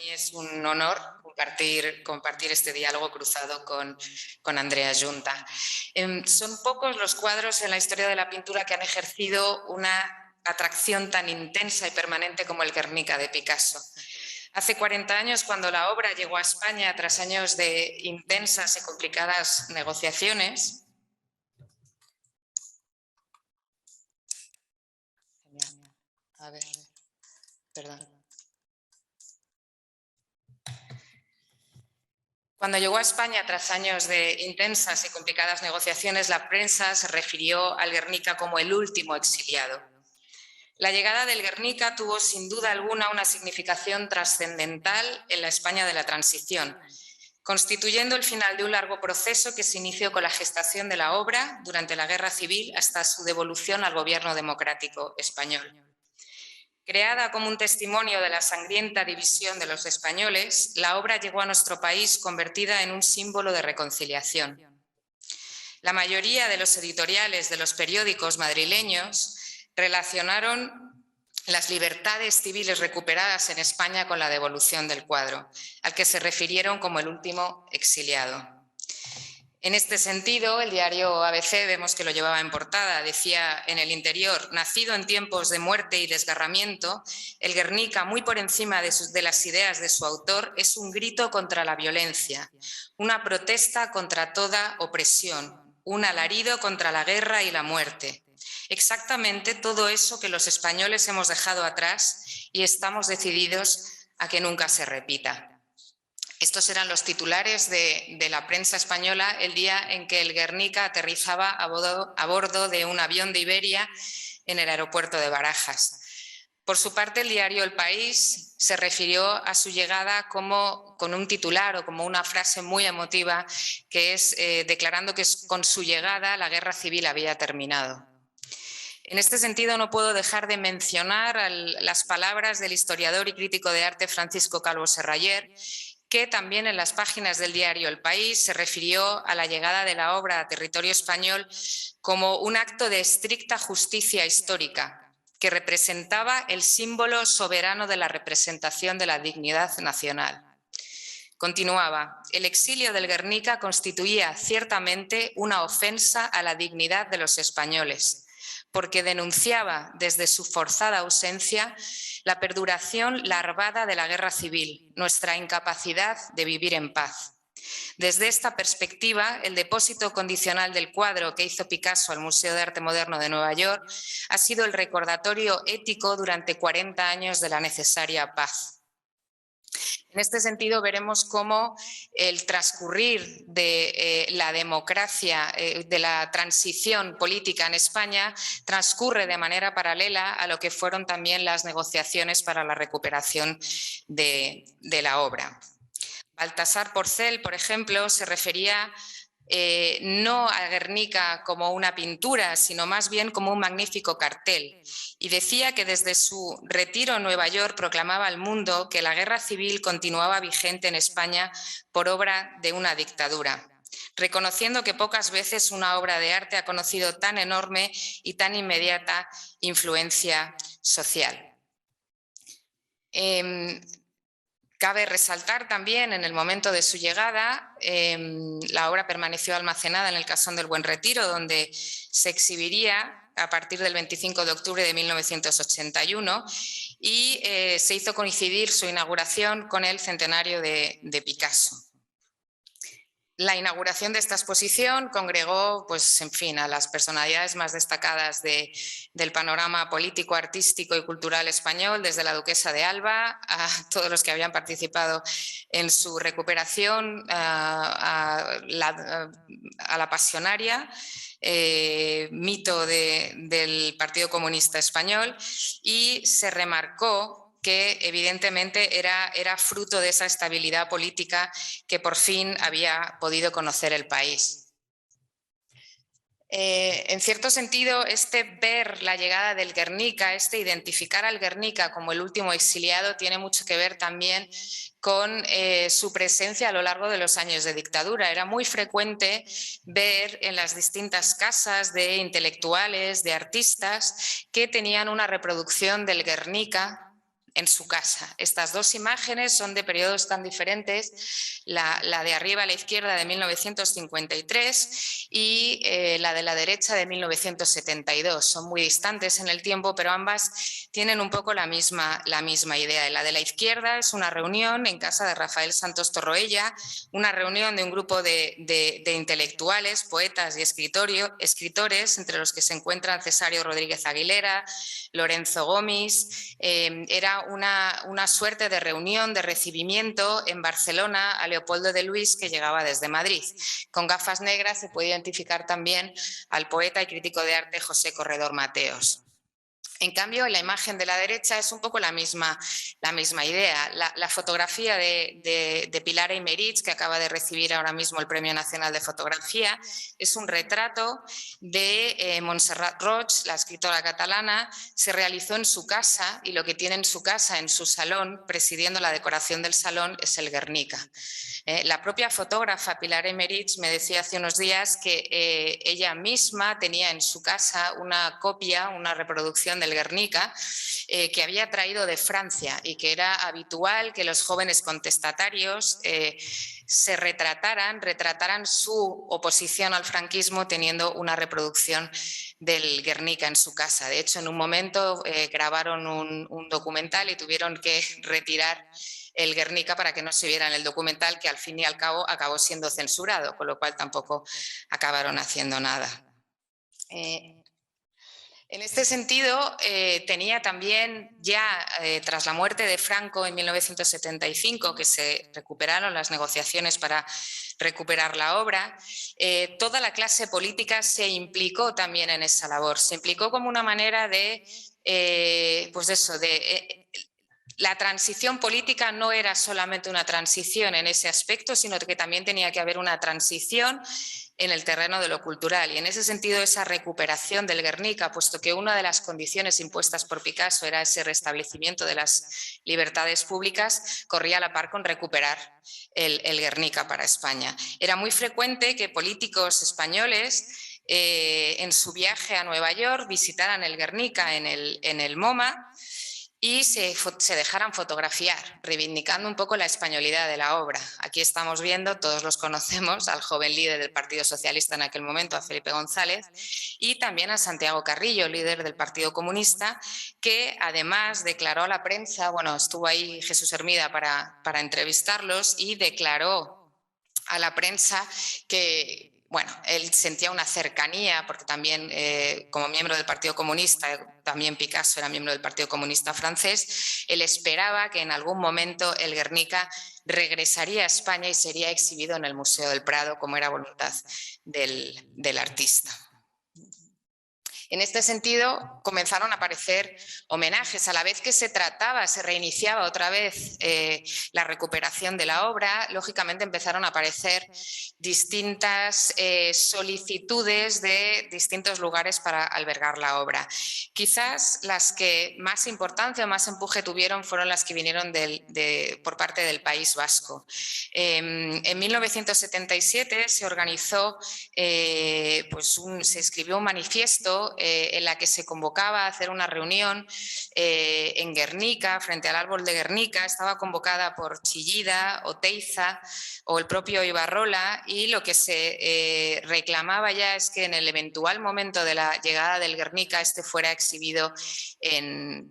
mí es un honor compartir este diálogo cruzado con Andrea Junta. Son pocos los cuadros en la historia de la pintura que han ejercido una atracción tan intensa y permanente como el Guernica de Picasso. Hace 40 años, cuando la obra llegó a España tras años de intensas y complicadas negociaciones, Cuando llegó a España tras años de intensas y complicadas negociaciones, la prensa se refirió al Guernica como el último exiliado. La llegada del Guernica tuvo sin duda alguna una significación trascendental en la España de la transición, constituyendo el final de un largo proceso que se inició con la gestación de la obra durante la Guerra Civil hasta su devolución al gobierno democrático español. Creada como un testimonio de la sangrienta división de los españoles, la obra llegó a nuestro país convertida en un símbolo de reconciliación. La mayoría de los editoriales de los periódicos madrileños relacionaron las libertades civiles recuperadas en España con la devolución del cuadro, al que se refirieron como el último exiliado. En este sentido, el diario ABC, vemos que lo llevaba en portada, decía en el interior: nacido en tiempos de muerte y desgarramiento, el Guernica, muy por encima de las ideas de su autor, es un grito contra la violencia, una protesta contra toda opresión, un alarido contra la guerra y la muerte. Exactamente todo eso que los españoles hemos dejado atrás y estamos decididos a que nunca se repita. Estos eran los titulares de la prensa española el día en que el Guernica aterrizaba a bordo de un avión de Iberia en el aeropuerto de Barajas. Por su parte, el diario El País se refirió a su llegada con un titular o como una frase muy emotiva, que es declarando que con su llegada la guerra civil había terminado. En este sentido, no puedo dejar de mencionar las palabras del historiador y crítico de arte Francisco Calvo Serrayer, que también en las páginas del diario El País se refirió a la llegada de la obra a territorio español como un acto de estricta justicia histórica, que representaba el símbolo soberano de la representación de la dignidad nacional. Continuaba: el exilio del Guernica constituía ciertamente una ofensa a la dignidad de los españoles, porque denunciaba desde su forzada ausencia la perduración larvada de la guerra civil, nuestra incapacidad de vivir en paz. Desde esta perspectiva, el depósito condicional del cuadro que hizo Picasso al Museo de Arte Moderno de Nueva York ha sido el recordatorio ético durante 40 años de la necesaria paz. En este sentido, veremos cómo el transcurrir de la democracia, de la transición política en España, transcurre de manera paralela a lo que fueron también las negociaciones para la recuperación de la obra. Baltasar Porcel, por ejemplo, se refería no a Guernica como una pintura, sino más bien como un magnífico cartel. Y decía que desde su retiro en Nueva York proclamaba al mundo que la guerra civil continuaba vigente en España por obra de una dictadura, reconociendo que pocas veces una obra de arte ha conocido tan enorme y tan inmediata influencia social. Cabe resaltar también, en el momento de su llegada, la obra permaneció almacenada en el Casón del Buen Retiro, donde se exhibiría a partir del 25 de octubre de 1981 y se hizo coincidir su inauguración con el centenario de Picasso. La inauguración de esta exposición congregó, pues, en fin, a las personalidades más destacadas del panorama político, artístico y cultural español, desde la duquesa de Alba a todos los que habían participado en su recuperación, a la Pasionaria, mito del Partido Comunista Español, y se remarcó que evidentemente era fruto de esa estabilidad política que por fin había podido conocer el país. En cierto sentido, ver la llegada del Guernica, identificar al Guernica como el último exiliado, tiene mucho que ver también con su presencia a lo largo de los años de dictadura. Era muy frecuente ver en las distintas casas de intelectuales, de artistas, que tenían una reproducción del Guernica en su casa. Estas dos imágenes son de periodos tan diferentes, la de arriba a la izquierda de 1953 y la de la derecha de 1972. Son muy distantes en el tiempo, pero ambas tienen un poco la misma idea. La de la izquierda es una reunión en casa de Rafael Santos Torroella, una reunión de un grupo de intelectuales, poetas y escritores, entre los que se encuentran Cesario Rodríguez Aguilera, Lorenzo Gomis. Era una suerte de reunión, de recibimiento en Barcelona a Leopoldo de Luis, que llegaba desde Madrid. Con gafas negras se puede identificar también al poeta y crítico de arte José Corredor Mateos. En cambio, en la imagen de la derecha es un poco la misma idea. La fotografía de Pilar Aymerich, que acaba de recibir ahora mismo el Premio Nacional de Fotografía, es un retrato de Montserrat Roig, la escritora catalana. Se realizó en su casa y lo que tiene en su casa, en su salón, presidiendo la decoración del salón, es el Guernica. La propia fotógrafa Pilar Aymerich me decía hace unos días que ella misma tenía en su casa una copia, una reproducción del Guernica que había traído de Francia y que era habitual que los jóvenes contestatarios se retrataran su oposición al franquismo teniendo una reproducción del Guernica en su casa. De hecho, en un momento grabaron un documental y tuvieron que retirar el Guernica para que no se viera en el documental, que al fin y al cabo acabó siendo censurado, con lo cual tampoco acabaron haciendo nada. En este sentido, tenía también ya, tras la muerte de Franco en 1975, que se recuperaron las negociaciones para recuperar la obra, toda la clase política se implicó también en esa labor. Se implicó como una manera de, la transición política no era solamente una transición en ese aspecto, sino que también tenía que haber una transición en el terreno de lo cultural. Y en ese sentido, esa recuperación del Guernica, puesto que una de las condiciones impuestas por Picasso era ese restablecimiento de las libertades públicas, corría a la par con recuperar el Guernica para España. Era muy frecuente que políticos españoles en su viaje a Nueva York visitaran el Guernica en el MoMA y se dejaran fotografiar, reivindicando un poco la españolidad de la obra. Aquí estamos viendo, todos los conocemos, al joven líder del Partido Socialista en aquel momento, a Felipe González, y también a Santiago Carrillo, líder del Partido Comunista, que además declaró a la prensa, bueno, estuvo ahí Jesús Hermida para entrevistarlos y declaró a la prensa que, bueno, él sentía una cercanía, porque también como miembro del Partido Comunista, también Picasso era miembro del Partido Comunista francés, él esperaba que en algún momento el Guernica regresaría a España y sería exhibido en el Museo del Prado, como era voluntad del artista. En este sentido, comenzaron a aparecer homenajes. A la vez que se reiniciaba otra vez la recuperación de la obra, lógicamente empezaron a aparecer distintas solicitudes de distintos lugares para albergar la obra. Quizás las que más importancia o más empuje tuvieron fueron las que vinieron por parte del País Vasco. En 1977 se organizó, se escribió un manifiesto en la que se convocaba a hacer una reunión en Guernica, frente al árbol de Guernica. Estaba convocada por Chillida, Oteiza o el propio Ibarrola, y lo que se reclamaba ya es que en el eventual momento de la llegada del Guernica este fuera exhibido en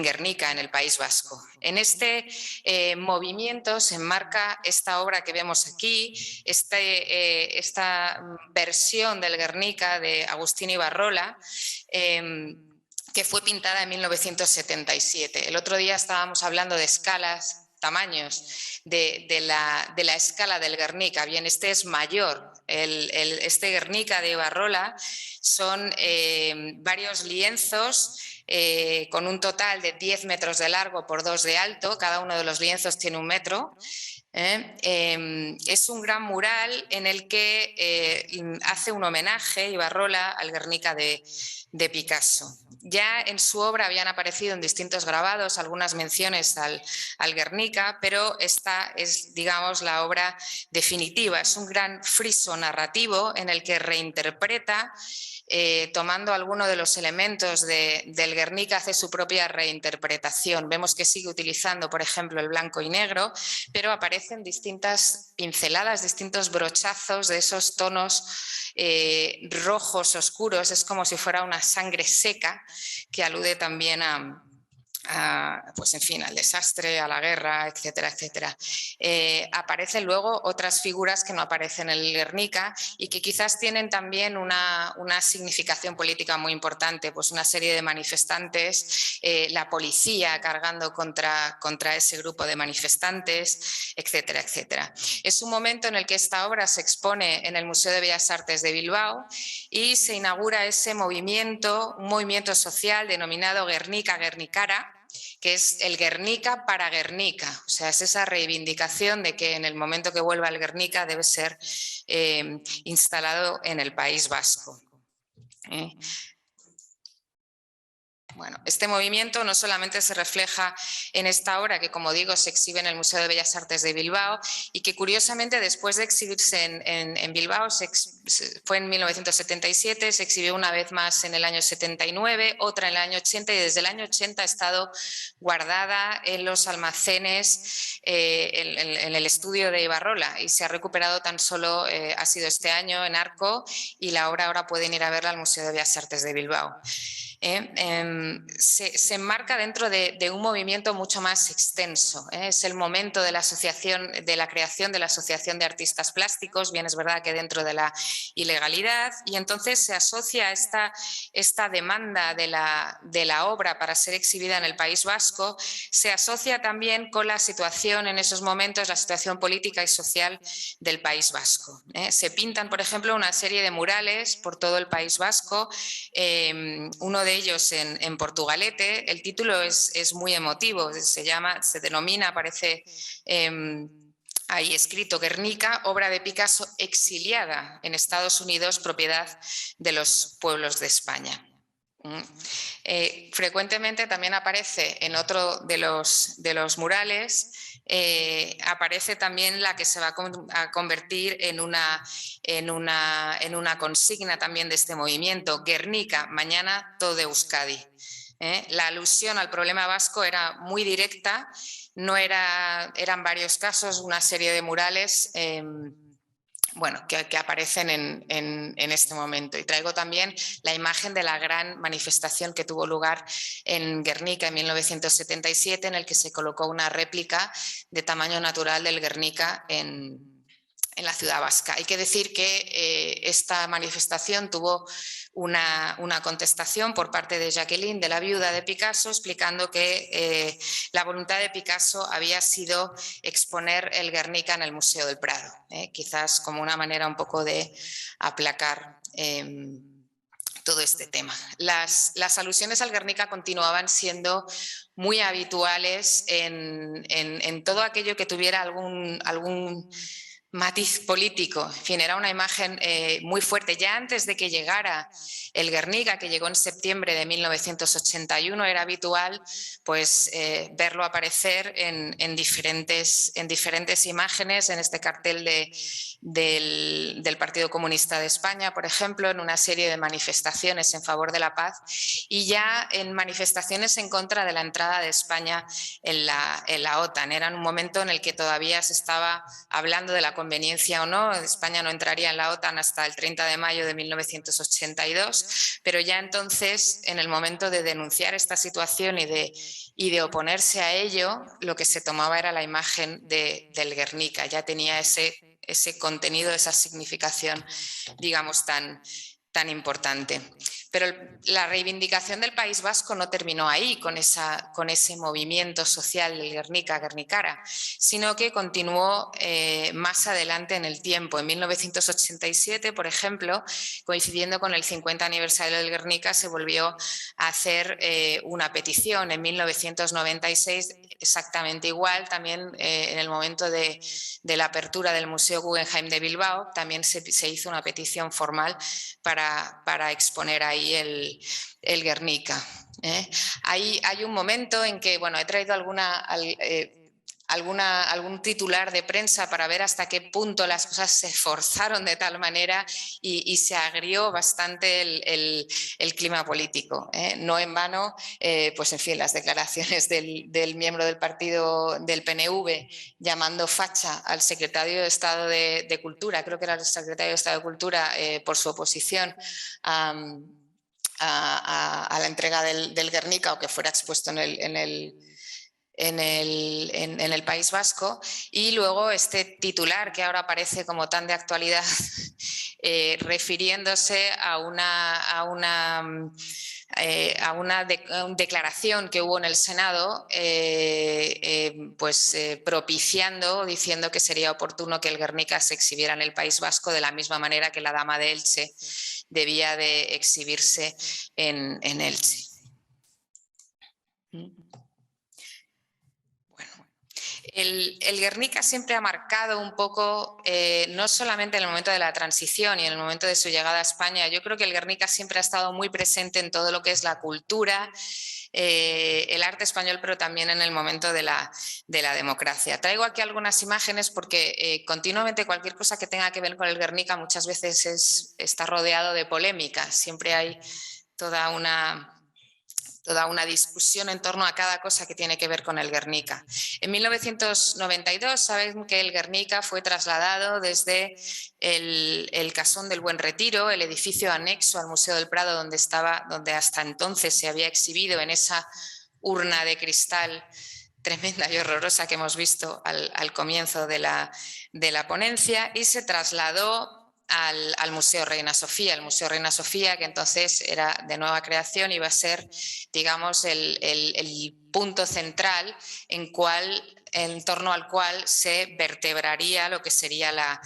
Guernica, en el País Vasco. En este movimiento se enmarca esta obra que vemos aquí, esta versión del Guernica de Agustín Ibarrola, que fue pintada en 1977. El otro día estábamos hablando de escalas, tamaños de la escala del Guernica. Bien, este es mayor. Este Guernica de Ibarrola son varios lienzos con un total de 10 metros de largo por 2 de alto. Cada uno de los lienzos tiene 1 metro. Es un gran mural en el que hace un homenaje Ibarrola al Guernica de Picasso. Ya en su obra habían aparecido en distintos grabados algunas menciones al Guernica, pero esta es, digamos, la obra definitiva. Es un gran friso narrativo en el que reinterpreta, tomando alguno de los elementos del Guernica, hace su propia reinterpretación. Vemos que sigue utilizando, por ejemplo, el blanco y negro, pero aparecen distintas pinceladas, distintos brochazos de esos tonos rojos oscuros. Es como si fuera una sangre seca, que alude también pues en fin, al desastre, a la guerra, etcétera, etcétera. Aparecen luego otras figuras que no aparecen en el Guernica y que quizás tienen también una significación política muy importante, pues una serie de manifestantes, la policía cargando contra ese grupo de manifestantes, etcétera, etcétera. Es un momento en el que esta obra se expone en el Museo de Bellas Artes de Bilbao y se inaugura ese movimiento, un movimiento social denominado Guernica Guernicara, que es el Guernica para Guernica. O sea, es esa reivindicación de que en el momento que vuelva el Guernica debe ser instalado en el País Vasco. Bueno, este movimiento no solamente se refleja en esta obra que, como digo, se exhibe en el Museo de Bellas Artes de Bilbao y que, curiosamente, después de exhibirse en Bilbao, fue en 1977, se exhibió una vez más en el año 79, otra en el año 80 y desde el año 80 ha estado guardada en los almacenes en el estudio de Ibarrola y se ha recuperado tan solo, ha sido este año en Arco y la obra ahora pueden ir a verla al Museo de Bellas Artes de Bilbao. Se enmarca dentro de un movimiento mucho más extenso. Es el momento de la asociación, de la creación de la Asociación de Artistas Plásticos, bien es verdad que dentro de la ilegalidad, y entonces se asocia a esta demanda de la obra para ser exhibida en el País Vasco, se asocia también con la situación en esos momentos, la situación política y social del País Vasco. Se pintan, por ejemplo, una serie de murales por todo el País Vasco, uno de ellos en Portugalete. El título es muy emotivo, se denomina, aparece ahí escrito, Guernica, obra de Picasso exiliada en Estados Unidos, propiedad de los pueblos de España. Frecuentemente también aparece en otro de los murales, aparece también la que se va a convertir en una consigna también de este movimiento, Guernica, mañana todo Euskadi. La alusión al problema vasco era muy directa, eran varios casos, una serie de murales bueno, que aparecen en este momento. Y traigo también la imagen de la gran manifestación que tuvo lugar en Guernica en 1977, en el que se colocó una réplica de tamaño natural del Guernica en la ciudad vasca. Hay que decir que esta manifestación tuvo una contestación por parte de Jacqueline, de la viuda de Picasso, explicando que la voluntad de Picasso había sido exponer el Guernica en el Museo del Prado, quizás como una manera un poco de aplacar todo este tema. Las alusiones al Guernica continuaban siendo muy habituales en todo aquello que tuviera algún matiz político. En fin, era una imagen muy fuerte. Ya antes de que llegara el Guernica, que llegó en septiembre de 1981, era habitual pues, verlo aparecer en diferentes imágenes, en este cartel del Partido Comunista de España, por ejemplo, en una serie de manifestaciones en favor de la paz y ya en manifestaciones en contra de la entrada de España en la OTAN. Era un momento en el que todavía se estaba hablando de la conveniencia o no. España no entraría en la OTAN hasta el 30 de mayo de 1982, pero ya entonces, en el momento de denunciar esta situación y de oponerse a ello, lo que se tomaba era la imagen del Guernica. Ya tenía ese contenido, esa significación, digamos, tan importante. Pero la reivindicación del País Vasco no terminó ahí, con ese movimiento social del Guernica, Guernicara, sino que continuó más adelante en el tiempo. En 1987, por ejemplo, coincidiendo con el 50 aniversario del Guernica, se volvió a hacer una petición. En 1996, exactamente igual, también en el momento de la apertura del Museo Guggenheim de Bilbao, también se hizo una petición formal para para exponer ahí el Guernica. Hay un momento en que, bueno, he traído algún titular de prensa para ver hasta qué punto las cosas se forzaron de tal manera y se agrió bastante el clima político. No en vano, pues en fin, las declaraciones del miembro del partido del PNV llamando facha al secretario de Estado de Cultura, creo que era el secretario de Estado de Cultura, por su oposición a la entrega del Guernica o que fuera expuesto en el País Vasco, y luego este titular que ahora parece como tan de actualidad, refiriéndose a una declaración que hubo en el Senado, propiciando, diciendo que sería oportuno que el Guernica se exhibiera en el País Vasco de la misma manera que la Dama de Elche debía de exhibirse en Elche. El Guernica siempre ha marcado un poco, no solamente en el momento de la transición y en el momento de su llegada a España, yo creo que el Guernica siempre ha estado muy presente en todo lo que es la cultura, el arte español, pero también en el momento de la democracia. Traigo aquí algunas imágenes porque continuamente cualquier cosa que tenga que ver con el Guernica muchas veces está rodeado de polémica, siempre hay toda una discusión en torno a cada cosa que tiene que ver con el Guernica. En 1992 saben que el Guernica fue trasladado desde el Casón del Buen Retiro, el edificio anexo al Museo del Prado donde hasta entonces se había exhibido en esa urna de cristal tremenda y horrorosa que hemos visto al comienzo de la ponencia, y se trasladó al Museo Reina Sofía. El Museo Reina Sofía, que entonces era de nueva creación, iba a ser, digamos, el punto central en torno al cual se vertebraría lo que sería la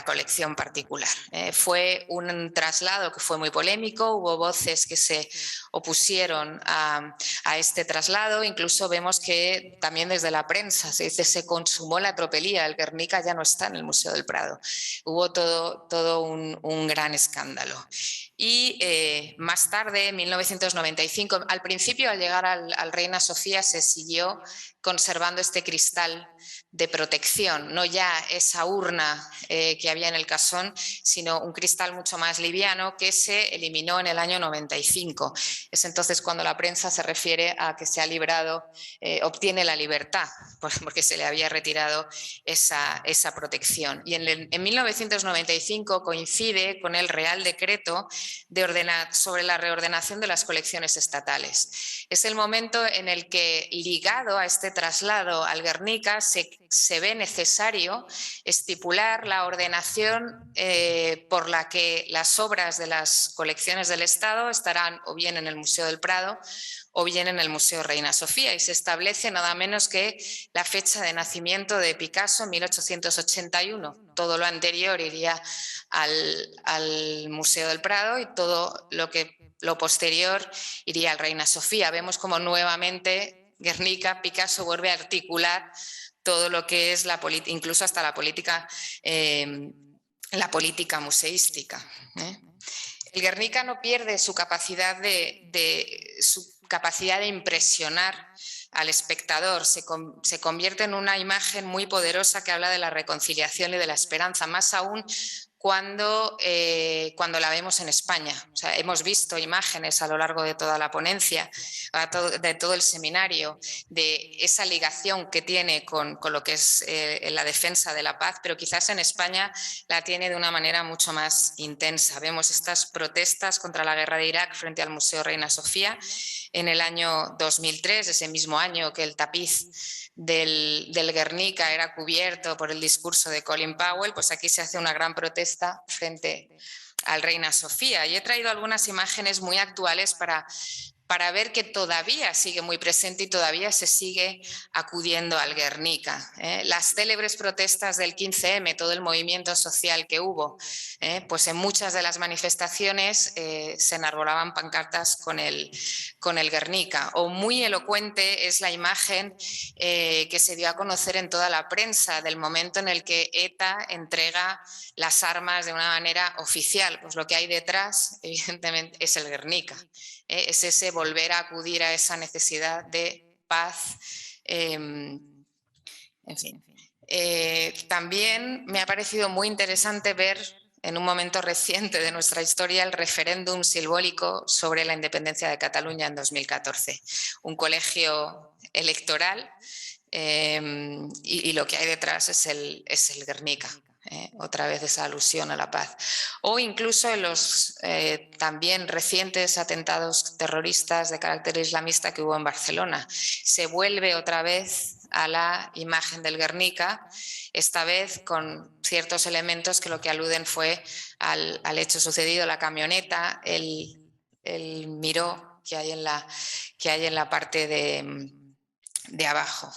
colección particular. Fue un traslado que fue muy polémico, hubo voces que se opusieron a este traslado, incluso vemos que también desde la prensa se dice se consumó la tropelía, el Guernica ya no está en el Museo del Prado. Hubo todo un gran escándalo. Y más tarde, en 1995, al principio al llegar al Reina Sofía se siguió conservando este cristal de protección, no ya esa urna que había en el casón, sino un cristal mucho más liviano que se eliminó en el año 95. Es entonces cuando la prensa se refiere a que se ha librado, obtiene la libertad, porque se le había retirado esa protección. Y en 1995 coincide con el Real Decreto sobre la reordenación de las colecciones estatales. Es el momento en el que, ligado a este traslado al Guernica, se ve necesario estipular la ordenación por la que las obras de las colecciones del Estado estarán o bien en el Museo del Prado o bien en el Museo Reina Sofía, y se establece nada menos que la fecha de nacimiento de Picasso, 1881. Todo lo anterior iría al Museo del Prado y todo lo posterior iría al Reina Sofía. Vemos como nuevamente Guernica, Picasso vuelve a articular todo lo que es incluso hasta la política museística. El Guernica no pierde su capacidad de impresionar al espectador, se convierte en una imagen muy poderosa que habla de la reconciliación y de la esperanza, más aún cuando la vemos en España. O sea, hemos visto imágenes a lo largo de toda la ponencia, de todo el seminario, de esa ligación que tiene con lo que es la defensa de la paz, pero quizás en España la tiene de una manera mucho más intensa. Vemos estas protestas contra la guerra de Irak frente al Museo Reina Sofía en el año 2003, ese mismo año que el tapiz del Guernica era cubierto por el discurso de Colin Powell, pues aquí se hace una gran protesta frente al Reina Sofía. Y he traído algunas imágenes muy actuales para para ver que todavía sigue muy presente y todavía se sigue acudiendo al Guernica. Las célebres protestas del 15M, todo el movimiento social que hubo, pues en muchas de las manifestaciones se enarbolaban pancartas con el Guernica. O muy elocuente es la imagen que se dio a conocer en toda la prensa del momento en el que ETA entrega las armas de una manera oficial. Pues lo que hay detrás, evidentemente, es el Guernica. Es ese volver a acudir a esa necesidad de paz. En fin. También me ha parecido muy interesante ver en un momento reciente de nuestra historia el referéndum simbólico sobre la independencia de Cataluña en 2014. Un colegio electoral y lo que hay detrás es el Guernica. Otra vez esa alusión a la paz. O incluso en los también recientes atentados terroristas de carácter islamista que hubo en Barcelona. Se vuelve otra vez a la imagen del Guernica, esta vez con ciertos elementos que lo que aluden fue al hecho sucedido, la camioneta, el miró que hay en la parte de abajo.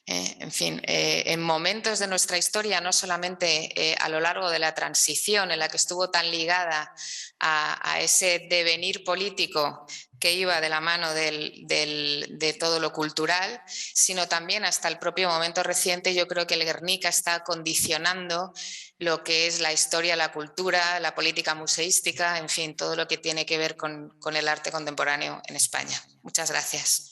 En fin, en momentos de nuestra historia, no solamente a lo largo de la transición en la que estuvo tan ligada a ese devenir político que iba de la mano de todo lo cultural, sino también hasta el propio momento reciente, yo creo que el Guernica está condicionando lo que es la historia, la cultura, la política museística, en fin, todo lo que tiene que ver con el arte contemporáneo en España. Muchas gracias.